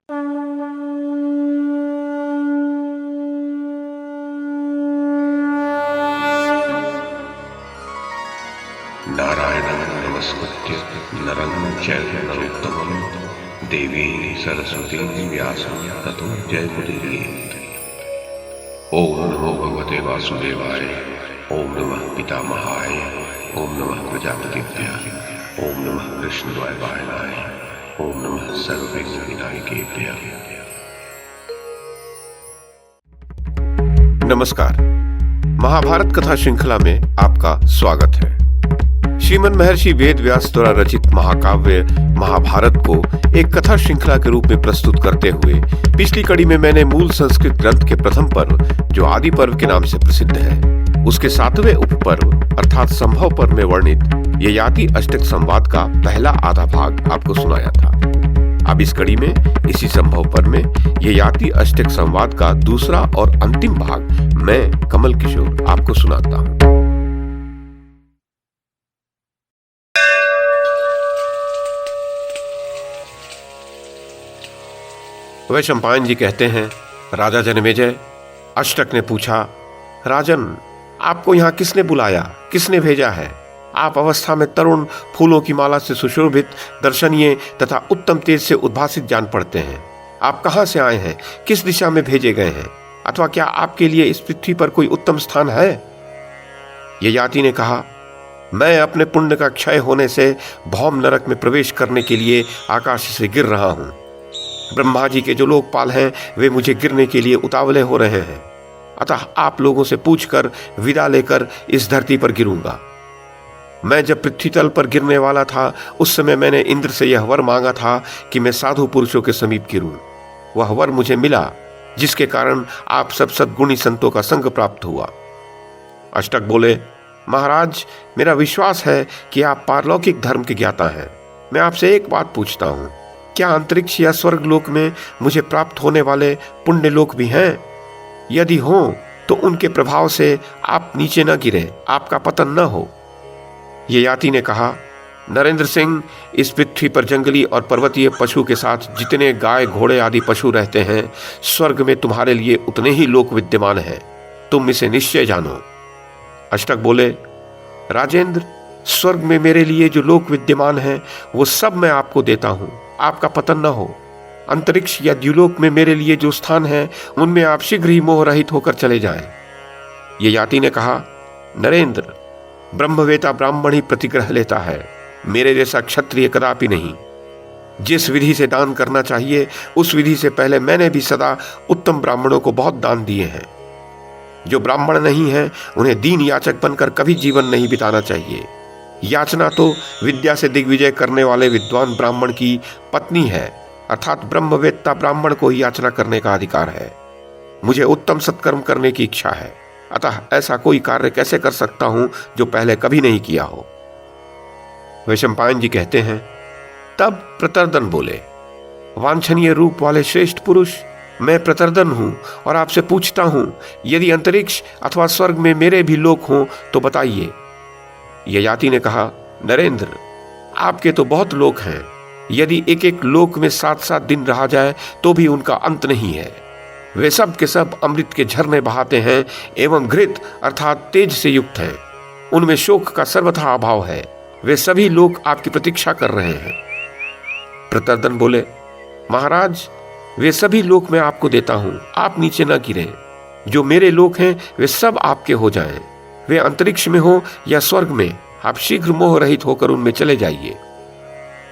नारायणं नमस्कृत्य नरं चैव नरोत्तमं देवीं सरस्वतीं व्यासं ततो जयमुदीरयेत्। ओम नमो भगवते वासुदेवाय, ओम नमः पितामहाय, ओम नमः प्रजापतिभ्यः, ओम नमः कृष्णद्वैपायनाय, ओम नमः सर्वविघ्नविनायकेभ्यः। नमस्कार। महाभारत कथा श्रृंखला में आपका स्वागत है। श्रीमन महर्षि वेद व्यास द्वारा रचित महाकाव्य महाभारत को एक कथा श्रृंखला के रूप में प्रस्तुत करते हुए पिछली कड़ी में मैंने मूल संस्कृत ग्रंथ के प्रथम पर्व, जो आदि पर्व के नाम से प्रसिद्ध है, उसके 7वें उपपर्व अर्थात संभव पर्व में वर्णित ययाति अष्टक संवाद का पहला आधा भाग आपको सुनाया था। अब इस कड़ी में इसी संभव पर्व में ययाति अष्टक संवाद का दूसरा और अंतिम भाग मैं कमल किशोर आपको सुनाता हूँ। वैशंपायन जी कहते हैं, राजा जनमेजय, अष्टक ने पूछा, राजन, आपको यहाँ किसने बुलाया, किसने भेजा है? आप अवस्था में तरुण, फूलों की माला से सुशोभित, दर्शनीय तथा उत्तम तेज से उद्भासित जान पड़ते हैं। आप कहाँ से आए हैं? किस दिशा में भेजे गए हैं? अथवा क्या आपके लिए इस पृथ्वी पर कोई उत्तम स्थान है? ययाति ने कहा, मैं अपने पुण्य का क्षय होने से भौम नरक में प्रवेश करने के लिए आकाश से गिर रहा हूं। ब्रह्मा जी के जो लोकपाल हैं वे मुझे गिरने के लिए उतावले हो रहे हैं, अतः आप लोगों से पूछकर विदा लेकर इस धरती पर गिरूंगा। मैं जब पृथ्वी तल पर गिरने वाला था उस समय मैंने इंद्र से यह वर मांगा था कि मैं साधु पुरुषों के समीप गिरूं। वह वर मुझे मिला, जिसके कारण आप सब सद्गुणी संतों का संग प्राप्त हुआ। अष्टक बोले, महाराज, मेरा विश्वास है कि आप पारलौकिक धर्म के ज्ञाता हैं। मैं आपसे एक बात पूछता हूं, क्या अंतरिक्ष या स्वर्ग लोक में मुझे प्राप्त होने वाले पुण्य लोक भी हैं? यदि हों तो उनके प्रभाव से आप नीचे न गिरे, आपका पतन न हो। ययाति ने कहा, नरेंद्र सिंह, इस पृथ्वी पर जंगली और पर्वतीय पशु के साथ जितने गाय, घोड़े आदि पशु रहते हैं, स्वर्ग में तुम्हारे लिए उतने ही लोक विद्यमान हैं। तुम इसे निश्चय जानो। अष्टक बोले, राजेंद्र, स्वर्ग में मेरे लिए जो लोक विद्यमान है वो सब मैं आपको देता हूं, आपका पतन न हो। अंतरिक्ष या द्युलोक में मेरे लिए जो स्थान है उनमें आप शीघ्र ही मोह रहित होकर चले जाएं। ययाति ने कहा, नरेंद्र, ब्रह्मवेता ब्राह्मण ही प्रतिग्रह लेता है, मेरे जैसा क्षत्रिय कदापि नहीं। जिस विधि से दान करना चाहिए उस विधि से पहले मैंने भी सदा उत्तम ब्राह्मणों को बहुत दान दिए हैं। जो ब्राह्मण नहीं है उन्हें दीन याचक बनकर कभी जीवन नहीं बिताना चाहिए। याचना तो विद्या से दिग्विजय करने वाले विद्वान ब्राह्मण की पत्नी है, अर्थात ब्रह्मवेत्ता ब्राह्मण को ही याचना करने का अधिकार है। मुझे उत्तम सत्कर्म करने की इच्छा है, अतः ऐसा कोई कार्य कैसे कर सकता हूं जो पहले कभी नहीं किया हो। वैशंपायन जी कहते हैं, तब प्रतर्दन बोले, वांछनीय रूप वाले श्रेष्ठ पुरुष, मैं प्रतर्दन हूं और आपसे पूछता हूं, यदि अंतरिक्ष अथवा स्वर्ग में मेरे भी लोक हों तो बताइए। ययाति ने कहा, नरेंद्र, आपके तो बहुत लोक हैं। यदि एक एक लोक में 7-7 दिन रहा जाए तो भी उनका अंत नहीं है। वे सब के सब अमृत के झरने बहाते हैं एवं घृत अर्थात तेज से युक्त हैं। उनमें शोक का सर्वथा अभाव है। वे सभी लोग आपकी प्रतीक्षा कर रहे हैं। प्रतर्दन बोले, महाराज, वे सभी लोक मैं आपको देता हूं, आप नीचे न गिरे। जो मेरे लोक हैं वे सब आपके हो जाएं। वे अंतरिक्ष में हो या स्वर्ग में, आप शीघ्र मोह रहित होकर उनमें चले जाइए।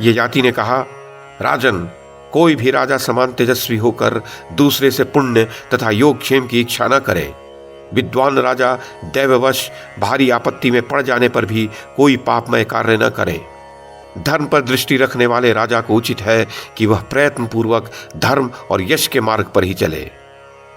ययाति ने कहा, राजन, कोई भी राजा समान तेजस्वी होकर दूसरे से पुण्य तथा योगक्षेम की इच्छा न करे। विद्वान राजा दैववश भारी आपत्ति में पड़ जाने पर भी कोई पापमय कार्य न करे। धर्म पर दृष्टि रखने वाले राजा को उचित है कि वह प्रयत्न पूर्वक धर्म और यश के मार्ग पर ही चले।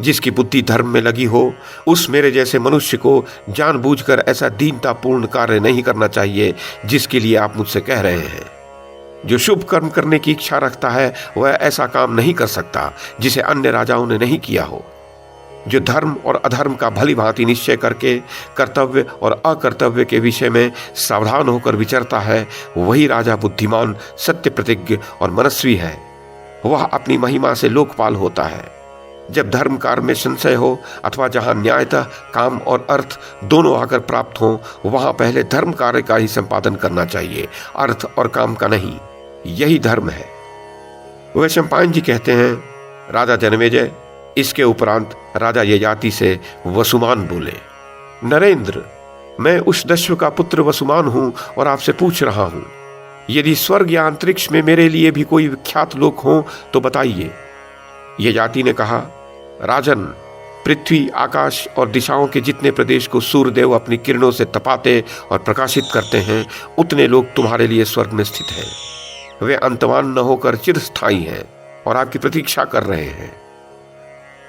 जिसकी बुद्धि धर्म में लगी हो उस मेरे जैसे मनुष्य को जानबूझकर ऐसा दीनतापूर्ण कार्य नहीं करना चाहिए जिसके लिए आप मुझसे कह रहे हैं। जो शुभ कर्म करने की इच्छा रखता है वह ऐसा काम नहीं कर सकता जिसे अन्य राजाओं ने नहीं किया हो। जो धर्म और अधर्म का भली भांति निश्चय करके कर्तव्य और अकर्तव्य के विषय में सावधान होकर विचरता है, वही राजा बुद्धिमान, सत्य प्रतिज्ञ और मनस्वी है। वह अपनी महिमा से लोकपाल होता है। जब धर्म कार्य में संशय हो अथवा जहां न्यायतः काम और अर्थ दोनों आकर प्राप्त हो, वहां पहले धर्म कार्य का ही संपादन करना चाहिए, अर्थ और काम का नहीं। यही धर्म है। वैशंपायन जी कहते हैं, राजा जनमेजय, इसके उपरांत राजा ययाति से वसुमान बोले, नरेंद्र, मैं उस दस्यु का पुत्र वसुमान हूं और आपसे पूछ रहा हूं, यदि स्वर्ग या अंतरिक्ष में मेरे लिए भी कोई विख्यात लोक हो तो बताइए। ययाति ने कहा, राजन, पृथ्वी, आकाश और दिशाओं के जितने प्रदेश को सूर्यदेव अपनी किरणों से तपाते और प्रकाशित करते हैं, उतने लोग तुम्हारे लिए स्वर्ग में स्थित हैं। वे अंतवान न होकर चिरस्थायी हैं और आपकी प्रतीक्षा कर रहे हैं।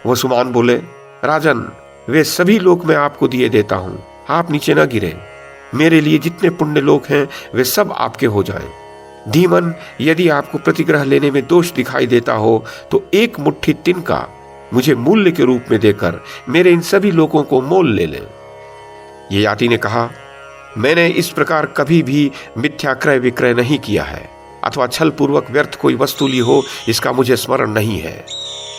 वसुमान बोले, राजन, वे सभी लोक मैं आपको दिए देता हूं, आप नीचे न गिरे। मेरे लिए जितने पुण्य लोक हैं वे सब आपके हो जाएं। धीमन, यदि आपको प्रतिग्रह लेने में दोष दिखाई देता हो तो एक मुट्ठी तिनका मुझे मूल्य के रूप में देकर मेरे इन सभी लोगों को मोल ले लें। ययाति ने कहा, मैंने इस प्रकार कभी भी मिथ्या क्रय विक्रय नहीं किया है अथवा छल पूर्वक व्यर्थ कोई वस्तु ली हो, इसका मुझे स्मरण नहीं है।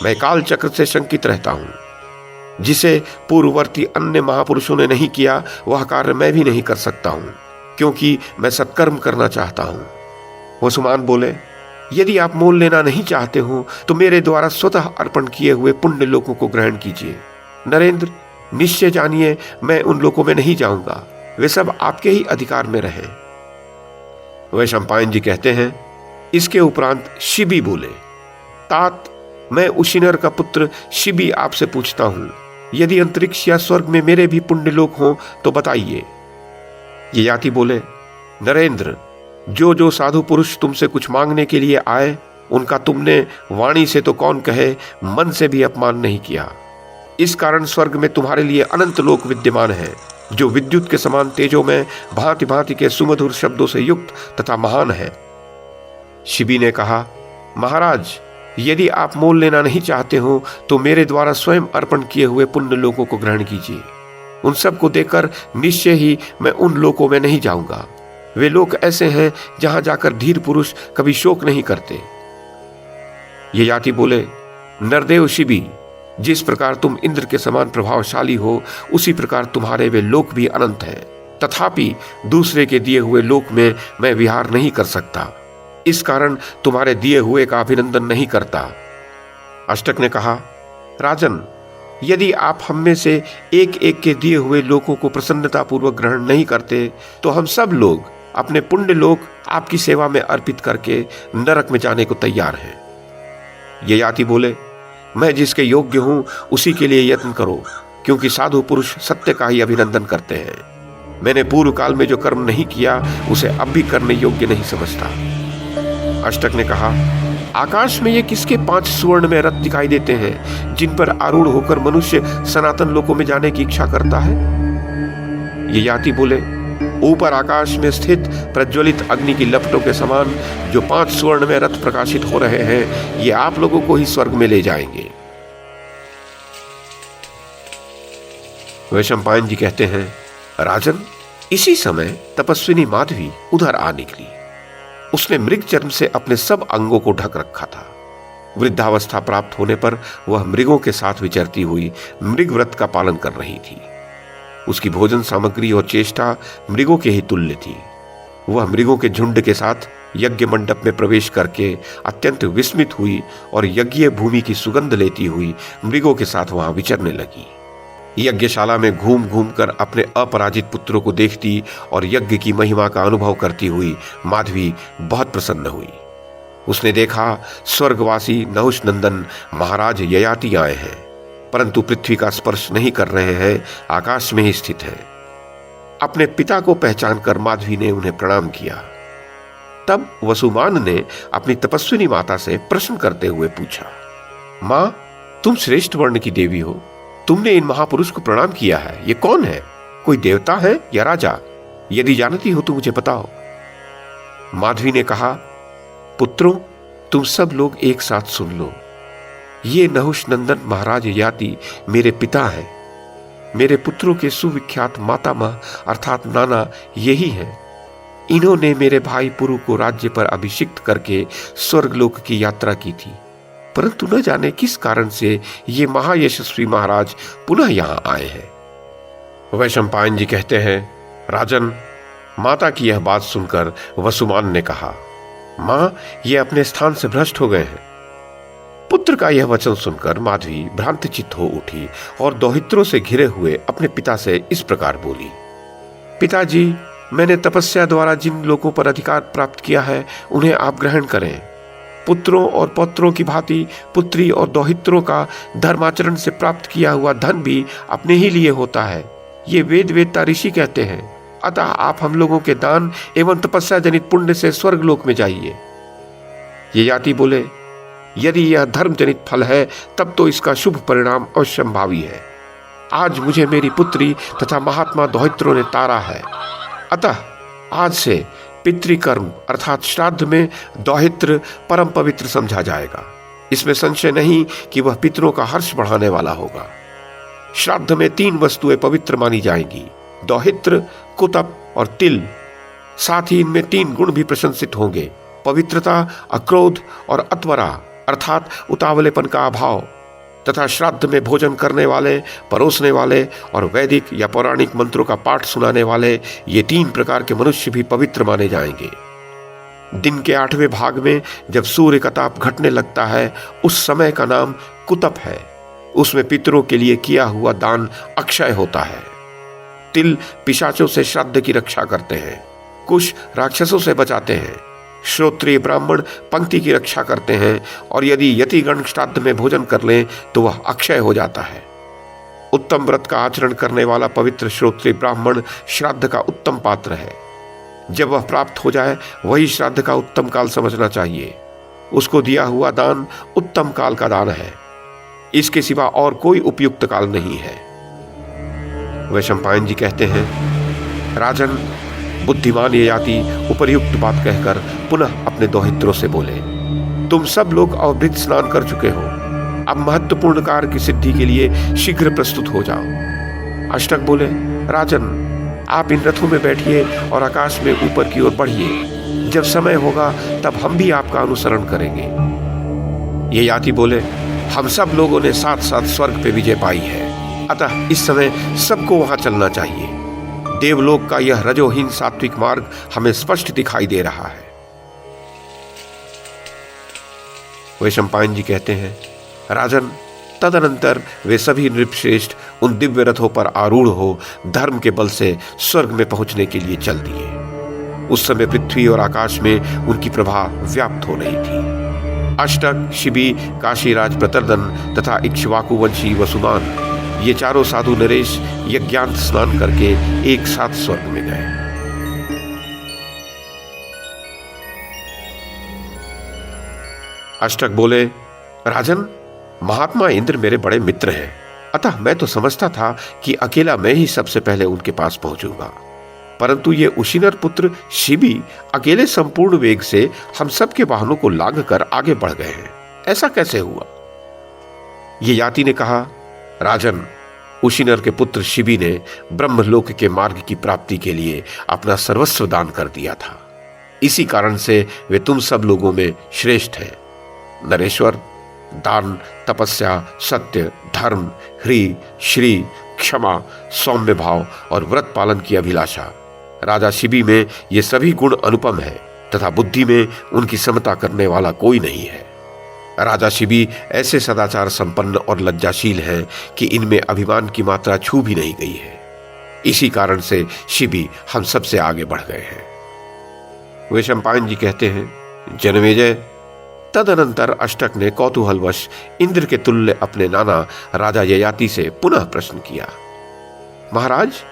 मैं काल चक्र से शंकित रहता हूं। जिसे पूर्ववर्ती अन्य महापुरुषों ने नहीं किया वह कार्य मैं भी नहीं कर सकता हूं, क्योंकि मैं सत्कर्म करना चाहता हूं। वसुमान बोले, यदि आप मोल लेना नहीं चाहते हो तो मेरे द्वारा स्वतः अर्पण किए हुए पुण्य लोकों को ग्रहण कीजिए। नरेंद्र, निश्चय जानिए, मैं उन लोकों में नहीं जाऊंगा, वे सब आपके ही अधिकार में रहे। वैशंपायन जी कहते हैं, इसके उपरांत शिबी बोले, तात, मैं उशिनर का पुत्र शिबी आपसे पूछता हूं, यदि अंतरिक्ष या स्वर्ग में मेरे भी पुण्य लोक हों तो बताइए। ययाति बोले, नरेंद्र, जो जो साधु पुरुष तुमसे कुछ मांगने के लिए आए, उनका तुमने वाणी से तो कौन कहे मन से भी अपमान नहीं किया। इस कारण स्वर्ग में तुम्हारे लिए अनंत लोक विद्यमान है, जो विद्युत के समान तेजों में भांति भांति के सुमधुर शब्दों से युक्त तथा महान है। शिबी ने कहा, महाराज, यदि आप मोल लेना नहीं चाहते हो तो मेरे द्वारा स्वयं अर्पण किए हुए पुण्य लोकों को ग्रहण कीजिए। उन सब को देकर निश्चय ही मैं उन लोकों में नहीं जाऊंगा। वे लोग ऐसे हैं जहां जाकर धीर पुरुष कभी शोक नहीं करते। ययाति बोले, नरदेव शिबी, जिस प्रकार तुम इंद्र के समान प्रभावशाली हो, उसी प्रकार तुम्हारे वे लोक भी अनंत हैं। तथापि दूसरे के दिए हुए लोक में मैं विहार नहीं कर सकता, इस कारण तुम्हारे दिए हुए का अभिनंदन नहीं करता। अष्टक ने कहा, राजन, यदि आप हम में से एक एक के दिए हुए लोकों को प्रसन्नता पूर्वक ग्रहण नहीं करते तो हम सब लोग अपने पुण्य लोक आपकी सेवा में अर्पित करके नरक में जाने को तैयार हैं। ययाति बोले, मैं जिसके योग्य हूं उसी के लिए यत्न करो, क्योंकि साधु पुरुष सत्य का ही अभिनंदन करते हैं। मैंने पूर्व काल में जो कर्म नहीं किया उसे अब भी करने योग्य नहीं समझता। अष्टक ने कहा, आकाश में ये किसके 5 सुवर्ण में रथ दिखाई देते हैं, जिन पर आरूढ़ होकर मनुष्य सनातन लोकों में जाने की इच्छा करता है। ययाति बोले, ऊपर आकाश में स्थित प्रज्वलित अग्नि की लपटों के समान जो 5 सुवर्ण में रथ प्रकाशित हो रहे हैं, ये आप लोगों को ही स्वर्ग में ले जाएंगे। वैशंपायन जी कहते हैं, राजन, इसी समय तपस्विनी माधवी उधर आ निकली। उसने मृग चर्म से अपने सब अंगों को ढक रखा था। वृद्धावस्था प्राप्त होने पर वह मृगों के साथ विचरती हुई मृग व्रत का पालन कर रही थी। उसकी भोजन सामग्री और चेष्टा मृगों के ही तुल्य थी। वह मृगों के झुंड के साथ यज्ञ मंडप में प्रवेश करके अत्यंत विस्मित हुई और यज्ञ भूमि की सुगंध लेती हुई मृगों के साथ वहां विचरने लगी। यज्ञशाला में घूम घूम कर अपने अपराजित पुत्रों को देखती और यज्ञ की महिमा का अनुभव करती हुई माधवी बहुत प्रसन्न हुई। उसने देखा स्वर्गवासी नहुष नंदन महाराज ययाति आए हैं, परंतु पृथ्वी का स्पर्श नहीं कर रहे हैं, आकाश में ही स्थित हैं। अपने पिता को पहचान कर माधवी ने उन्हें प्रणाम किया। तब वसुमान ने अपनी तपस्विनी माता से प्रश्न करते हुए पूछा, मां, तुम श्रेष्ठ वर्ण की देवी हो, तुमने इन महापुरुष को प्रणाम किया है, ये कौन है? कोई देवता है या राजा? यदि जानती हो तो मुझे बताओ। माधवी ने कहा, पुत्रों, तुम सब लोग एक साथ सुन लो। ये नहुष नंदन महाराज ययाति मेरे पिता हैं। मेरे पुत्रों के सुविख्यात मातामह अर्थात नाना यही हैं। इन्होंने मेरे भाई पुरु को राज्य पर अभिषिक्त करके स्वर्गलोक की यात्रा की थी। परंतु न जाने किस कारण से ये महायशस्वी महाराज पुनः यहाँ आए हैं। वैशंपायन जी कहते हैं, राजन, माता की यह बात सुनकर वसुमान ने कहा, मां, ये अपने स्थान से भ्रष्ट हो गए हैं। पुत्र का यह वचन सुनकर माधवी भ्रांतचित्त हो उठी और दोहित्रों से घिरे हुए अपने पिता से इस प्रकार बोली, पिताजी, मैंने तपस्या द्वारा जिन लोगों पर अधिकार प्राप्त किया है उन्हें आप ग्रहण करें। पुत्रों और पौत्रों की भांति पुत्री और दोहित्रों का धर्माचरण से प्राप्त किया हुआ धन भी अपने ही लिए होता है, ये वेद वेदता ऋषि कहते हैं। अतः आप हम लोगों के दान एवं तपस्या जनित पुण्य से स्वर्ग लोक में जाइए। ये याति बोले, यदि यह धर्म जनित फल है तब तो इसका शुभ परिणाम अवश्यंभावी है। आज मुझे मेरी पुत्री तथा महात्मा दोहित्रों ने तारा है, अतः आज से पितृकर्म अर्थात श्राद्ध में दोहित्र परम पवित्र समझा जाएगा। इसमें संशय नहीं कि वह पितरों का हर्ष बढ़ाने वाला होगा। श्राद्ध में 3 वस्तुएं पवित्र मानी जाएंगी, दोहित्र, कुतप और तिल। साथ ही इनमें 3 गुण भी प्रशंसित होंगे, पवित्रता, अक्रोध और अत्वरा अर्थात उतावलेपन का अभाव। तथा श्राद्ध में भोजन करने वाले, परोसने वाले और वैदिक या पौराणिक मंत्रों का पाठ सुनाने वाले, ये 3 प्रकार के मनुष्य भी पवित्र माने जाएंगे। दिन के 8वें भाग में जब सूर्य का ताप घटने लगता है, उस समय का नाम कुतप है। उसमें पितरों के लिए किया हुआ दान अक्षय होता है। तिल पिशाचों से श्राद्ध की रक्षा करते हैं, कुश राक्षसों से बचाते हैं, श्रोत्रिय ब्राह्मण पंक्ति की रक्षा करते हैं और यदि यतिगण श्राद्ध में भोजन कर लें तो वह अक्षय हो जाता है। उत्तम व्रत का आचरण करने वाला पवित्र श्रोत्रिय ब्राह्मण श्राद्ध का उत्तम पात्र है। जब वह प्राप्त हो जाए वही श्राद्ध का उत्तम काल समझना चाहिए। उसको दिया हुआ दान उत्तम काल का दान है, इसके सिवा और कोई उपयुक्त काल नहीं है। वैशंपायन जी कहते हैं, राजन, बुद्धिमान ययाति उपर्युक्त बात कहकर पुनः अपने दोहित्रों से बोले, तुम सब लोग अवभृत स्नान कर चुके हो, अब महत्वपूर्ण कार्य की सिद्धि के लिए शीघ्र प्रस्तुत हो जाओ। अष्टक बोले, राजन, आप इन रथों में बैठिए और आकाश में ऊपर की ओर बढ़िए। जब समय होगा तब हम भी आपका अनुसरण करेंगे। ययाति बोले, हम सब लोगों ने साथ साथ स्वर्ग पे विजय पाई है, अतः इस समय सबको वहां चलना चाहिए। देवलोक का यह रजोहीन सात्विक मार्ग हमें स्पष्ट दिखाई दे रहा है। वैशंपायन जी कहते हैं, राजन, तदनंतर वे सभी नृपश्रेष्ठ उन दिव्य रथों पर आरूढ़ हो धर्म के बल से स्वर्ग में पहुंचने के लिए चल दिए। उस समय पृथ्वी और आकाश में उनकी प्रभा व्याप्त हो रही थी। अष्टक, शिबी, काशीराज प्रतर्दन तथा इक्ष्वाकु वंशी वसुमान, ये चारों साधु नरेश यज्ञांत स्नान करके एक साथ स्वर्ग में गए। अष्टक बोले, राजन, महात्मा इंद्र मेरे बड़े मित्र हैं, अतः मैं तो समझता था कि अकेला मैं ही सबसे पहले उनके पास पहुंचूंगा, परंतु ये उशिनर पुत्र शिबी अकेले संपूर्ण वेग से हम सब के वाहनों को लांघ कर आगे बढ़ गए हैं। ऐसा कैसे हुआ? ये याति ने कहा, राजन, उशिनर के पुत्र शिबी ने ब्रह्मलोक के मार्ग की प्राप्ति के लिए अपना सर्वस्व दान कर दिया था। इसी कारण से वे तुम सब लोगों में श्रेष्ठ हैं। नरेश्वर, दान, तपस्या, सत्य, धर्म, ह्री, श्री, क्षमा, सौम्य भाव और व्रत पालन की अभिलाषा, राजा शिबी में ये सभी गुण अनुपम है तथा बुद्धि में उनकी समता करने वाला कोई नहीं है। राजा शिबी ऐसे सदाचार संपन्न और लज्जाशील हैं कि इनमें अभिमान की मात्रा छू भी नहीं गई है। इसी कारण से शिबी हम सबसे आगे बढ़ गए हैं। वैशंपायन जी कहते हैं, जनमेजय, तदनंतर अष्टक ने कौतूहलवश इंद्र के तुल्य अपने नाना राजा ययाति से पुनः प्रश्न किया, महाराज,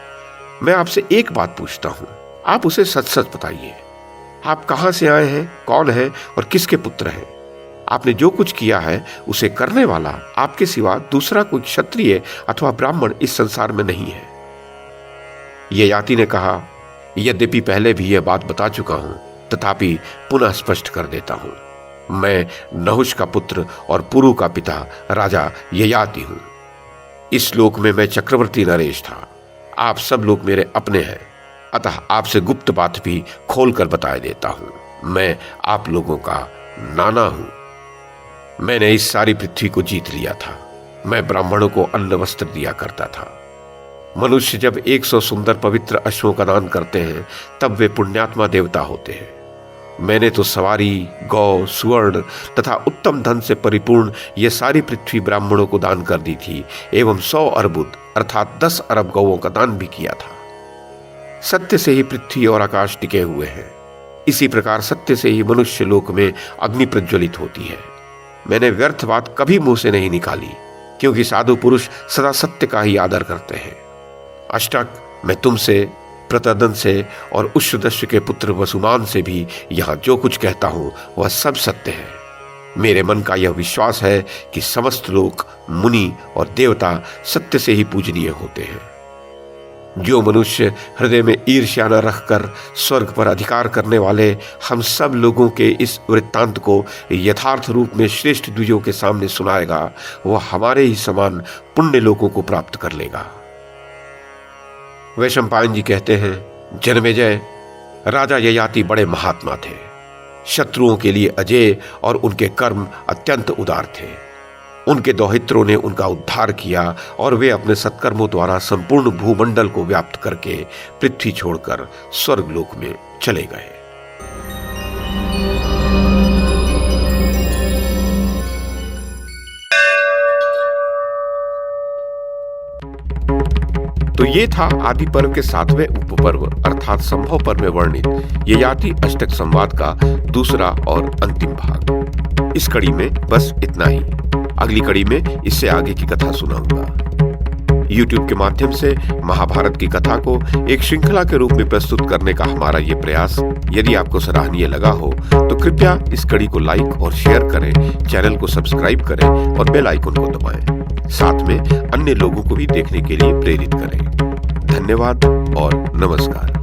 मैं आपसे एक बात पूछता हूं, आप उसे सच सच बताइए। आप कहां से आए हैं, कौन हैं और किसके पुत्र हैं? आपने जो कुछ किया है उसे करने वाला आपके सिवा दूसरा कोई क्षत्रिय अथवा ब्राह्मण इस संसार में नहीं है। ययाति ने कहा, यद्यपि पहले भी यह बात बता चुका हूं, तथापि पुनः स्पष्ट कर देता हूं। मैं नहुष का पुत्र और पुरु का पिता राजा ययाति हूं। इस लोक में मैं चक्रवर्ती नरेश था। आप सब लोग मेरे अपने हैं, अतः आपसे गुप्त बात भी खोलकर बता देता हूं। मैं आप लोगों का नाना हूं। मैंने इस सारी पृथ्वी को जीत लिया था। मैं ब्राह्मणों को अन्न वस्त्र दिया करता था। मनुष्य जब 100 सुंदर पवित्र अश्वों का दान करते हैं तब वे पुण्यात्मा देवता होते हैं। मैंने तो सवारी, गौ, सुवर्ण तथा उत्तम धन से परिपूर्ण ये सारी पृथ्वी ब्राह्मणों को दान कर दी थी एवं 100 अर्बुद अर्थात 10 अरब गौओं का दान भी किया था। सत्य से ही पृथ्वी और आकाश टिके हुए हैं। इसी प्रकार सत्य से ही मनुष्य लोक में अग्नि प्रज्वलित होती है। मैंने व्यर्थ बात कभी मुंह से नहीं निकाली, क्योंकि साधु पुरुष सदा सत्य का ही आदर करते हैं। अष्टक, मैं तुमसे, प्रतदन से और उष्णदस्य के पुत्र वसुमान से भी यहाँ जो कुछ कहता हूं वह सब सत्य है। मेरे मन का यह विश्वास है कि समस्त लोग, मुनि और देवता सत्य से ही पूजनीय होते हैं। जो मनुष्य हृदय में ईर्ष्या न रखकर स्वर्ग पर अधिकार करने वाले हम सब लोगों के इस वृत्तांत को यथार्थ रूप में श्रेष्ठ द्विजों के सामने सुनाएगा, वह हमारे ही समान पुण्य लोकों को प्राप्त कर लेगा। वैशंपायन जी कहते हैं, जन्मेजय, राजा ययाति बड़े महात्मा थे। शत्रुओं के लिए अजेय और उनके कर्म अत्यंत उदार थे। उनके दौहित्रों ने उनका उद्धार किया और वे अपने सत्कर्मों द्वारा संपूर्ण भूमंडल को व्याप्त करके पृथ्वी छोड़कर स्वर्गलोक में चले गए। तो ये था आदि पर्व के 7वें उपपर्व अर्थात संभव पर्व में वर्णित ययाति अष्टक संवाद का दूसरा और अंतिम भाग। इस कड़ी में बस इतना ही। अगली कड़ी में इससे आगे की कथा सुनाऊंगा। YouTube के माध्यम से महाभारत की कथा को एक श्रृंखला के रूप में प्रस्तुत करने का हमारा ये प्रयास यदि आपको सराहनीय लगा हो तो कृपया इस कड़ी को लाइक और शेयर करें, चैनल को सब्सक्राइब करें और बेल आइकन को दबाएं। साथ में अन्य लोगों को भी देखने के लिए प्रेरित करें। धन्यवाद और नमस्कार।